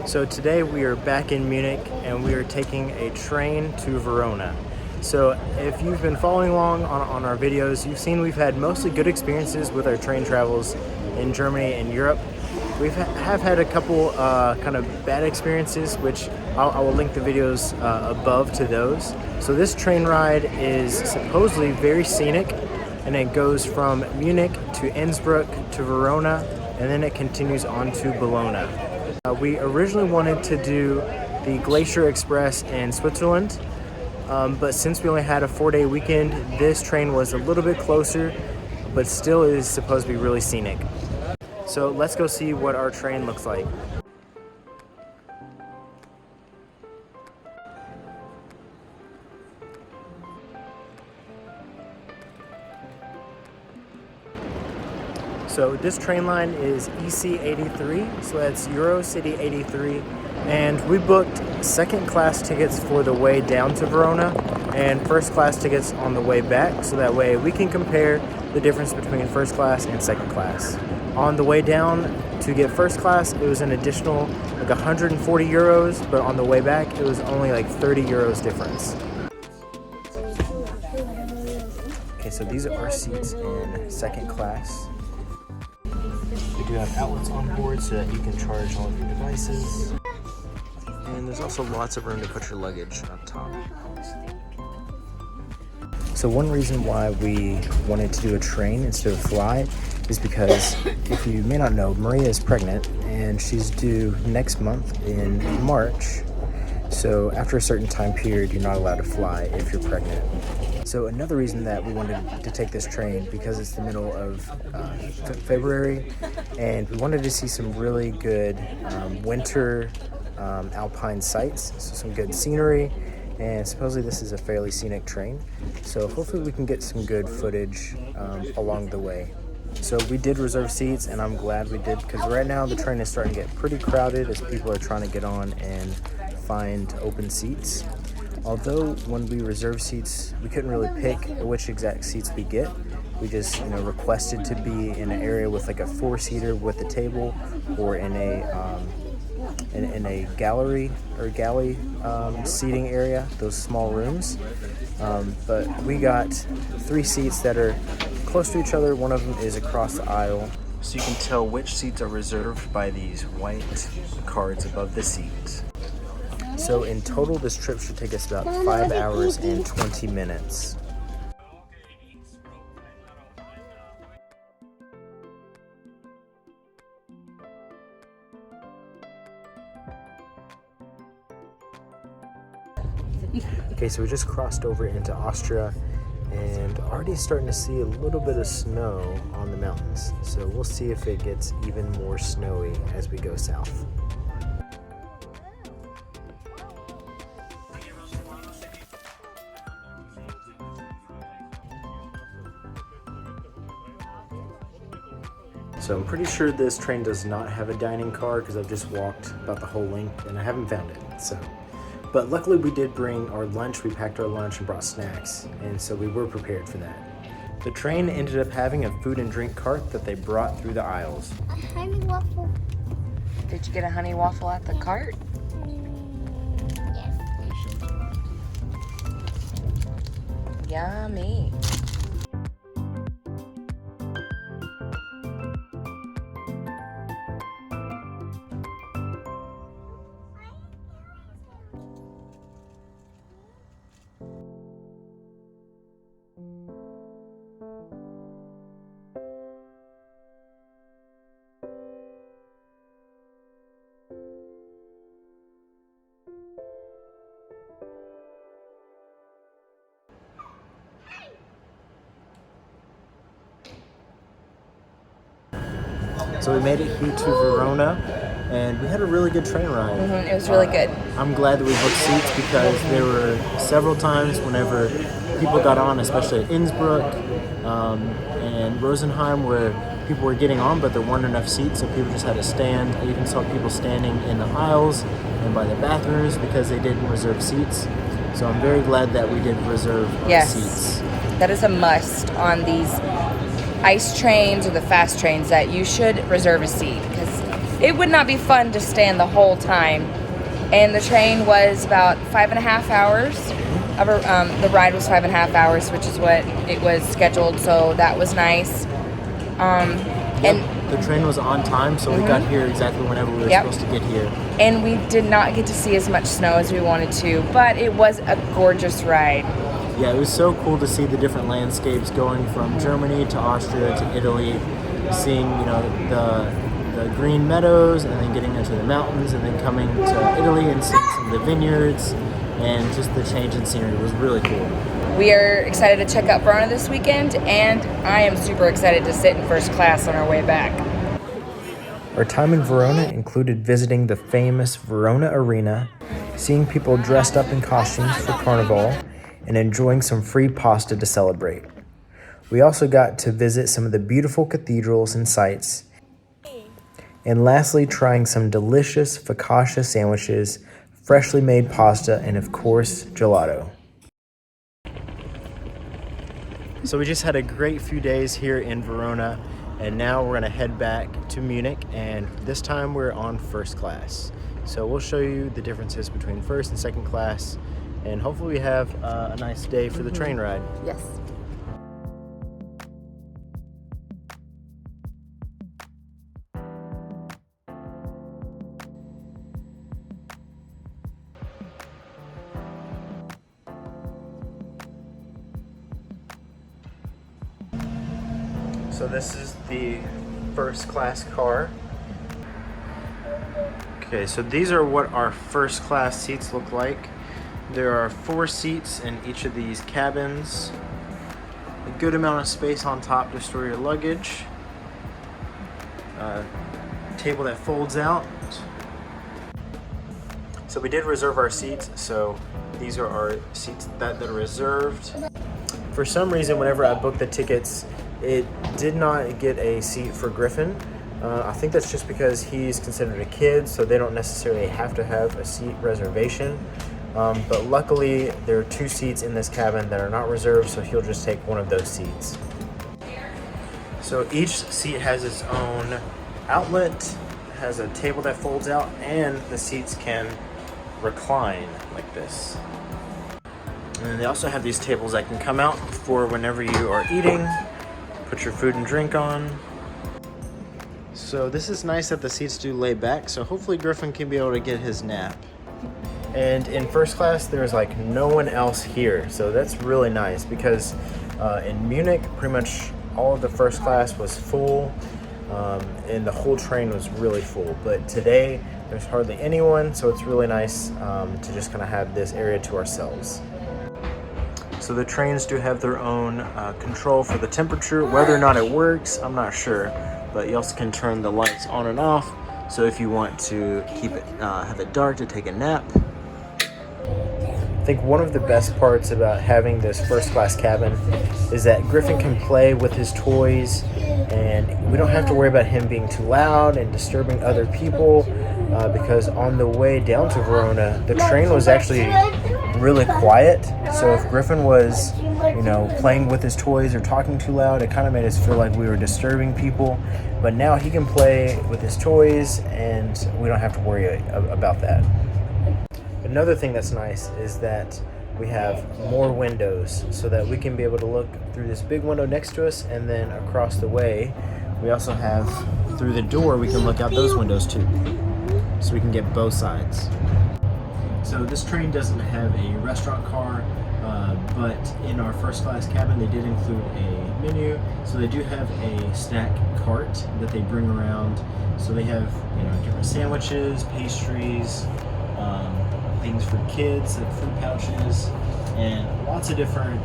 So today we are back in Munich and we are taking a train to Verona. So if you've been following along on our videos, you've seen we've had mostly good experiences with our train travels in Germany and Europe. We have had a couple kind of bad experiences, which I will link the videos above to those. So this train ride is supposedly very scenic, and it goes from Munich to Innsbruck to Verona, and then it continues on to Bologna. We originally wanted to do the Glacier Express in Switzerland, but since we only had a 4-day weekend, this train was a little bit closer, but still is supposed to be really scenic. So let's go see what our train looks like. So this train line is EC83, so that's Eurocity 83, and we booked second class tickets for the way down to Verona and first class tickets on the way back, so that way we can compare the difference between first class and second class. On the way down to get first class, it was an additional like 140 euros, but on the way back it was only like 30 euros difference. Okay, so these are our seats in second class. We do have outlets on board so that you can charge all of your devices. And there's also lots of room to put your luggage up top. So one reason why we wanted to do a train instead of fly is because, if you may not know, Maria is pregnant and she's due next month in March. So after a certain time period, you're not allowed to fly if you're pregnant. So another reason that we wanted to take this train, because it's the middle of February, and we wanted to see some really good winter alpine sights, so some good scenery, and supposedly this is a fairly scenic train, so hopefully we can get some good footage along the way. So we did reserve seats, and I'm glad we did, because right now the train is starting to get pretty crowded as people are trying to get on and find open seats. Although when we reserve seats, we couldn't really pick which exact seats we get. We just, requested to be in an area with like a 4-seater with a table, or in a gallery or galley seating area, those small rooms. But we got 3 seats that are close to each other. One of them is across the aisle, so you can tell which seats are reserved by these white cards above the seat. So in total, this trip should take us about 5 hours and 20 minutes. Okay, so we just crossed over into Austria and already starting to see a little bit of snow on the mountains. So we'll see if it gets even more snowy as we go south. So I'm pretty sure this train does not have a dining car, because I've just walked about the whole length and I haven't found it. But luckily we did bring our lunch. We packed our lunch and brought snacks, and so we were prepared for that. The train ended up having a food and drink cart that they brought through the aisles. A honey waffle. Did you get a honey waffle at the cart? Yes. Yummy. So we made it here to Verona, and we had a really good train ride. It was really good. I'm glad that we booked seats, because there were several times whenever people got on, especially at Innsbruck and Rosenheim, where people were getting on, but there weren't enough seats, so people just had to stand. I even saw people standing in the aisles and by the bathrooms because they didn't reserve seats. So I'm very glad that we did reserve seats. That is a must on these ice trains or the fast trains, that you should reserve a seat, because it would not be fun to stand the whole time. And the train was about 5.5 hours. The ride was 5.5 hours, which is what it was scheduled, so that was nice. And the train was on time, so we got here exactly whenever we were supposed to get here. And we did not get to see as much snow as we wanted to, but it was a gorgeous ride. Yeah, it was so cool to see the different landscapes going from Germany to Austria to Italy, seeing, you know, the green meadows and then getting into the mountains and then coming to Italy and seeing some of the vineyards, and just the change in scenery was really cool. We are excited to check out Verona this weekend, and I am super excited to sit in first class on our way back. Our time in Verona included visiting the famous Verona Arena, seeing people dressed up in costumes for Carnival, and enjoying some free pasta to celebrate. We also got to visit some of the beautiful cathedrals and sites, and lastly trying some delicious focaccia sandwiches, freshly made pasta, and of course gelato. So we just had a great few days here in Verona, and now we're gonna head back to Munich, and this time we're on first class. So we'll show you the differences between first and second class, and hopefully we have a nice day for the train ride. Yes. So this is the first class car. Okay, so these are what our first class seats look like. There are 4 seats in each of these cabins. A good amount of space on top to store your luggage. Table that folds out. So we did reserve our seats, so these are our seats that are reserved. For some reason, whenever I booked the tickets, it did not get a seat for Griffin. I think that's just because he's considered a kid, so they don't necessarily have to have a seat reservation. But luckily, there are 2 seats in this cabin that are not reserved, so he'll just take one of those seats. So each seat has its own outlet, has a table that folds out, and the seats can recline like this. And they also have these tables that can come out for whenever you are eating, put your food and drink on. So this is nice that the seats do lay back, so hopefully Griffin can be able to get his nap. And in first class, there's like no one else here, so that's really nice because in Munich, pretty much all of the first class was full, and the whole train was really full. But today, there's hardly anyone, so it's really nice to just kind of have this area to ourselves. So the trains do have their own control for the temperature. Whether or not it works, I'm not sure, but you also can turn the lights on and off. So if you want to keep it, have it dark to take a nap. I think one of the best parts about having this first class cabin is that Griffin can play with his toys, and we don't have to worry about him being too loud and disturbing other people, because on the way down to Verona, the train was actually really quiet. So if Griffin was, you know, playing with his toys or talking too loud, it kind of made us feel like we were disturbing people. But now he can play with his toys, and we don't have to worry about that. Another thing that's nice is that we have more windows so that we can be able to look through this big window next to us, and then across the way we also have, through the door, we can look out those windows too, so we can get both sides. So this train doesn't have a restaurant car, but in our first class cabin they did include a menu, so they do have a snack cart that they bring around. So they have, you know, different sandwiches, pastries, things for kids like fruit pouches, and lots of different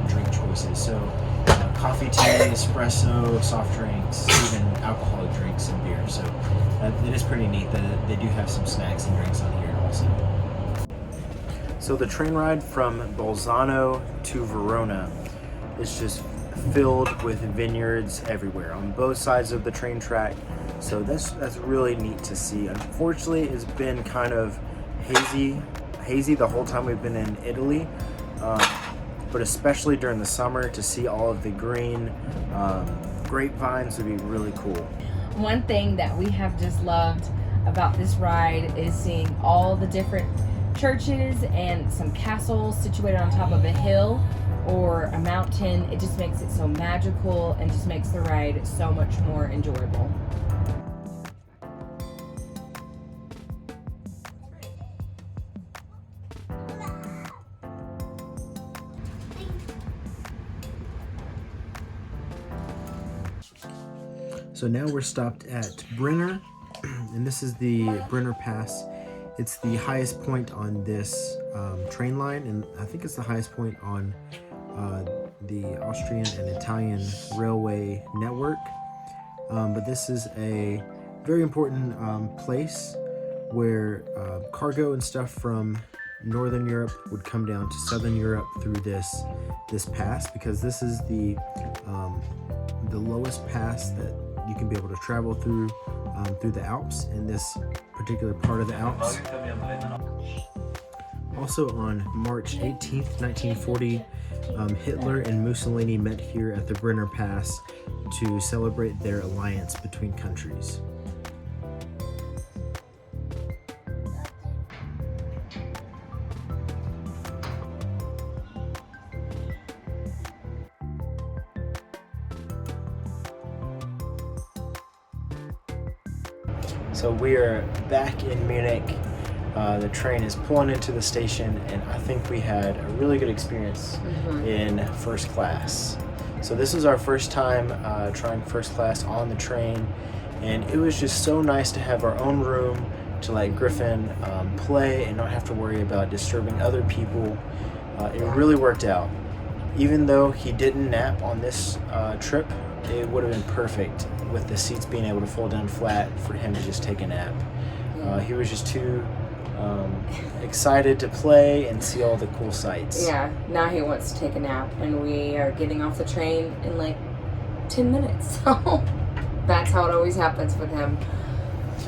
drink choices. So coffee, tea, espresso, soft drinks, even alcoholic drinks and beer. So it is pretty neat that they do have some snacks and drinks on here also. So the train ride from Bolzano to Verona is just filled with vineyards everywhere on both sides of the train track. So that's really neat to see. Unfortunately, it's been kind of hazy the whole time we've been in Italy, but especially during the summer, to see all of the green grapevines would be really cool. One thing that we have just loved about this ride is seeing all the different churches and some castles situated on top of a hill or a mountain. It just makes it so magical and just makes the ride so much more enjoyable. So now we're stopped at Brenner, and this is the Brenner Pass. It's the highest point on this train line, and I think it's the highest point on the Austrian and Italian railway network. But this is a very important place where cargo and stuff from Northern Europe would come down to Southern Europe through this pass, because this is the lowest pass that you can be able to travel through the Alps, in this particular part of the Alps. Also on March 18th, 1940, Hitler and Mussolini met here at the Brenner Pass to celebrate their alliance between countries. So we are back in Munich. The train is pulling into the station, and I think we had a really good experience in first class. So this was our first time trying first class on the train, and it was just so nice to have our own room to let Griffin play and not have to worry about disturbing other people. It really worked out. Even though he didn't nap on this trip, it would have been perfect with the seats being able to fold down flat for him to just take a nap. He was just too excited to play and see all the cool sights. Yeah, now he wants to take a nap, and we are getting off the train in like 10 minutes. So that's how it always happens with him.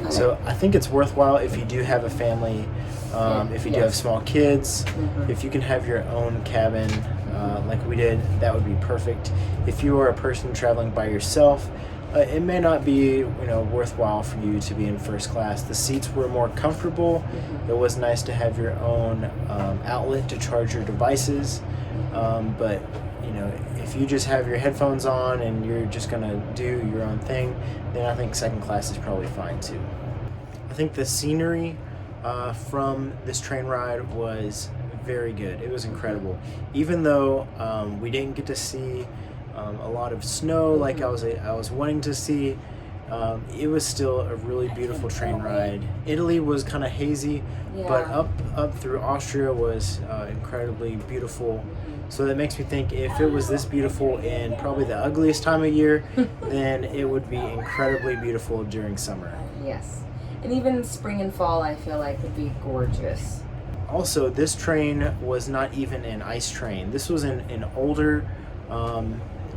So I think it's worthwhile if you do have a family, if you do have small kids, if you can have your own cabin like we did, that would be perfect. If you are a person traveling by yourself, it may not be worthwhile for you to be in first class. The seats were more comfortable. It was nice to have your own outlet to charge your devices, but if you just have your headphones on and you're just gonna do your own thing, then I think second class is probably fine too. I think the scenery from this train ride was very good. It was incredible. Even though we didn't get to see a lot of snow like I was wanting to see, it was still a really beautiful train ride. Italy was kind of hazy, but up through Austria was incredibly beautiful. So that makes me think, if it was this beautiful in probably the ugliest time of year, then it would be incredibly beautiful during summer. Yes, and even spring and fall I feel like would be gorgeous. Also, this train was not even an ice train. This was an older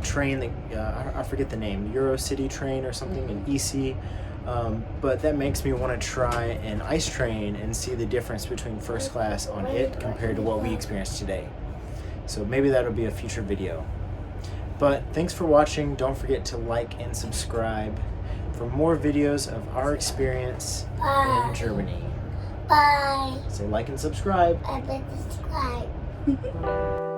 train that I forget the name, Eurocity train or something, an EC. But that makes me want to try an ice train and see the difference between first class on it compared to what we experienced today. So maybe that'll be a future video. But thanks for watching. Don't forget to like and subscribe for more videos of our experience in Germany. Bye. Say like and subscribe. I subscribe.